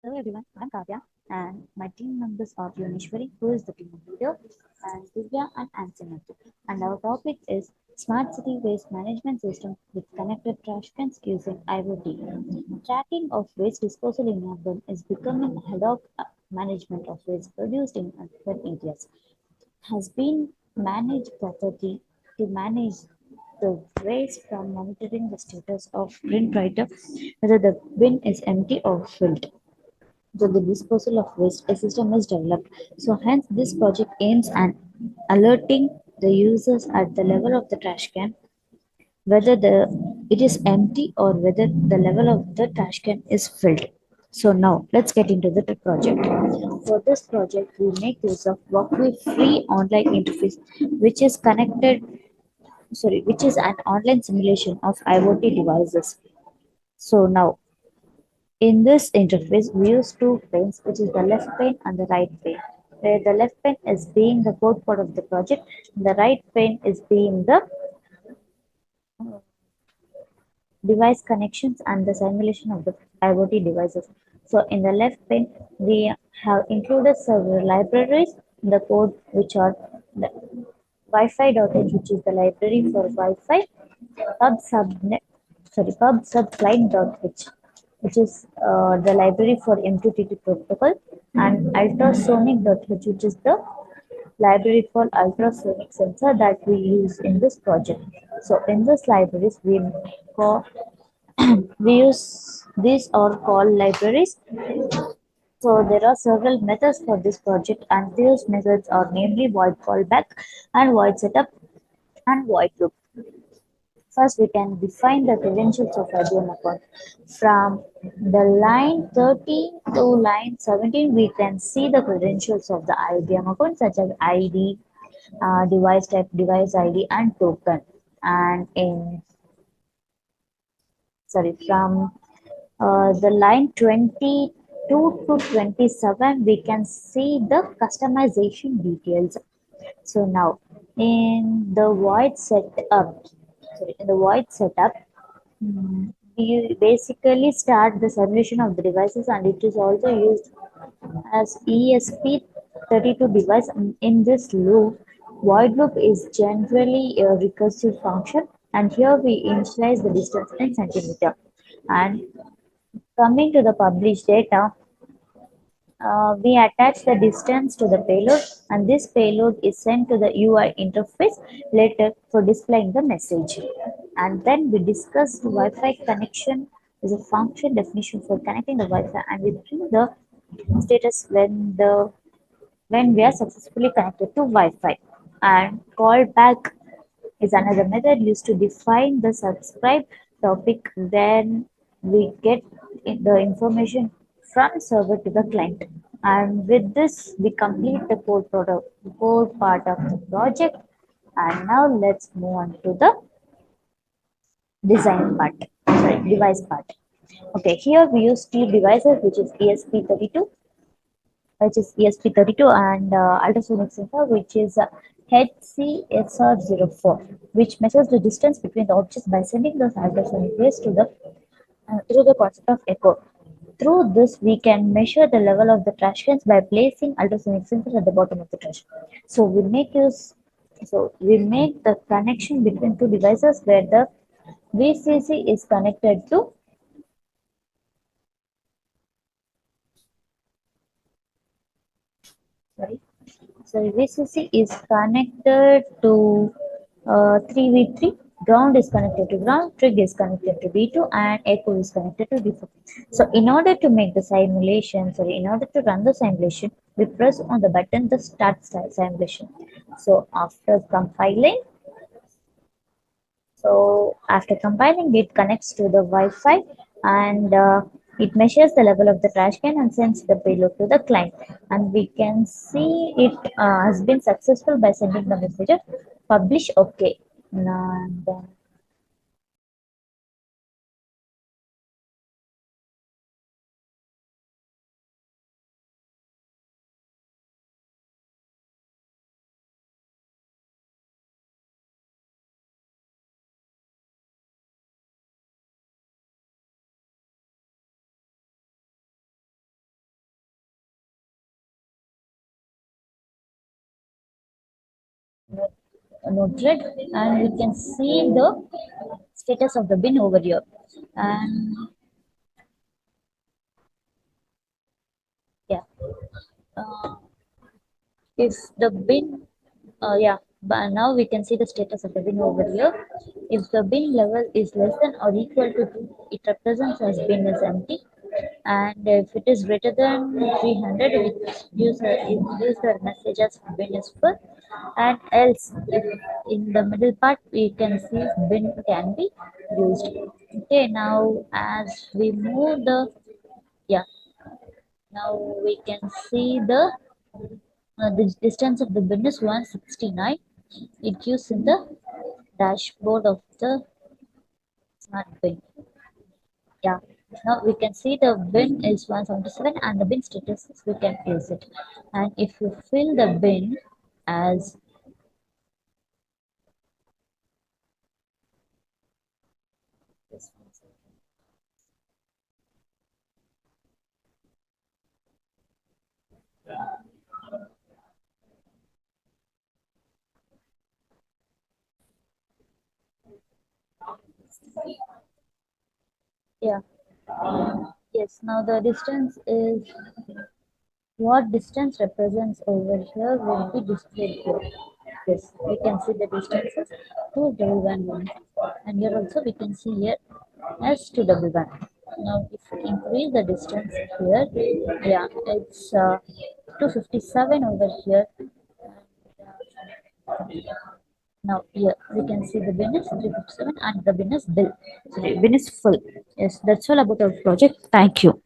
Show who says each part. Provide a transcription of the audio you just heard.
Speaker 1: Hello everyone, I'm Kavya and my team members are Yoneshwari, who is the team leader, and Divya and Ansanatu. And our topic is Smart City Waste Management System with connected trash cans using IoT. Tracking of waste disposal in urban is becoming ad hoc management of waste produced in urban areas has been managed properly to manage the waste from monitoring the status of print writer whether the bin is empty or filled. So the disposal of waste a system is developed. So hence this project aims at alerting the users at the level of the trash can whether the it is empty or whether the level of the trash can is filled. So now let's get into the project. For this project, we make use of Walkway free online interface, which is which is an online simulation of IoT devices. So now in this interface, we use two panes, which is the left pane and the right pane. Where the left pane is being the code part of the project, the right pane is being the device connections and the simulation of the IoT devices. So in the left pane, we have included several libraries in the code which are the Wi-Fi.h, which is the library for Wi-Fi, pub subnet, pub subclient.h, which is the library for MQTT protocol, and ultrasonic.h, which is the library for ultrasonic sensor that we use in this project. So in this libraries, call, we use these are called libraries. So there are several methods for this project, and these methods are namely void callback and void setup and void loop. First, we can define the credentials of IBM account. From the line 13 to line 17, we can see the credentials of the IBM account such as ID, device type, device ID, and token. And in from the line 22 to 27, we can see the customization details. So now in the void setup, we basically start the simulation of the devices, and it is also used as ESP32 device. In this loop, void loop is generally a recursive function, and here we initialize the distance in centimeter. And coming to the published data, we attach the distance to the payload, and this payload is sent to the UI interface later for displaying the message. And then we discuss Wi-Fi connection is a function definition for connecting the Wi-Fi, and we print the status when we are successfully connected to Wi-Fi. And callback is another method used to define the subscribe topic. Then we get the information from server to the client. And with this, we complete the code part of the project. And now let's move on to the device part. Okay, here we use two devices, which is ESP32 and ultrasonic sensor, which is HCSR04, which measures the distance between the objects by sending the ultrasonic waves through the concept of echo. Through this, we can measure the level of the trash cans by placing ultrasonic sensors at the bottom of the trash. So we make the connection between two devices where the VCC is connected to sorry sorry VCC is connected to 3v3, ground is connected to ground, trig is connected to D2, and echo is connected to D4. So in order to run the simulation, we press on the button the start simulation. So after compiling, it connects to the Wi-Fi, and it measures the level of the trash can and sends the payload to the client. And we can see it has been successful by sending the message of publish OK. And node thread, and we can see the status of the bin over here. And yeah, uh, if the bin yeah, but now we can see the status of the bin over here. If the bin level is less than or equal to 2, it represents as bin is empty. And if it is greater than 300, it gives the message as bin is full. And else, if in the middle part, we can see bin can be used. Okay, now as we move the, yeah, now we can see the distance of the bin is 169. It gives in the dashboard of the smart bin. Yeah. Now we can see the bin is 177 and the bin status is we can use it. And if you fill the bin as yeah, yes, now the distance is what distance represents over here will be displayed here. Yes, we can see the distances 2 double 1 1. And here also we can see here as 2 double 1. Now if we increase the distance here, yeah, it's 257 over here. Now here we can see the bin is 357 and the bin is bill. Sorry, bin is full. Yes, that's all about our project. Thank you.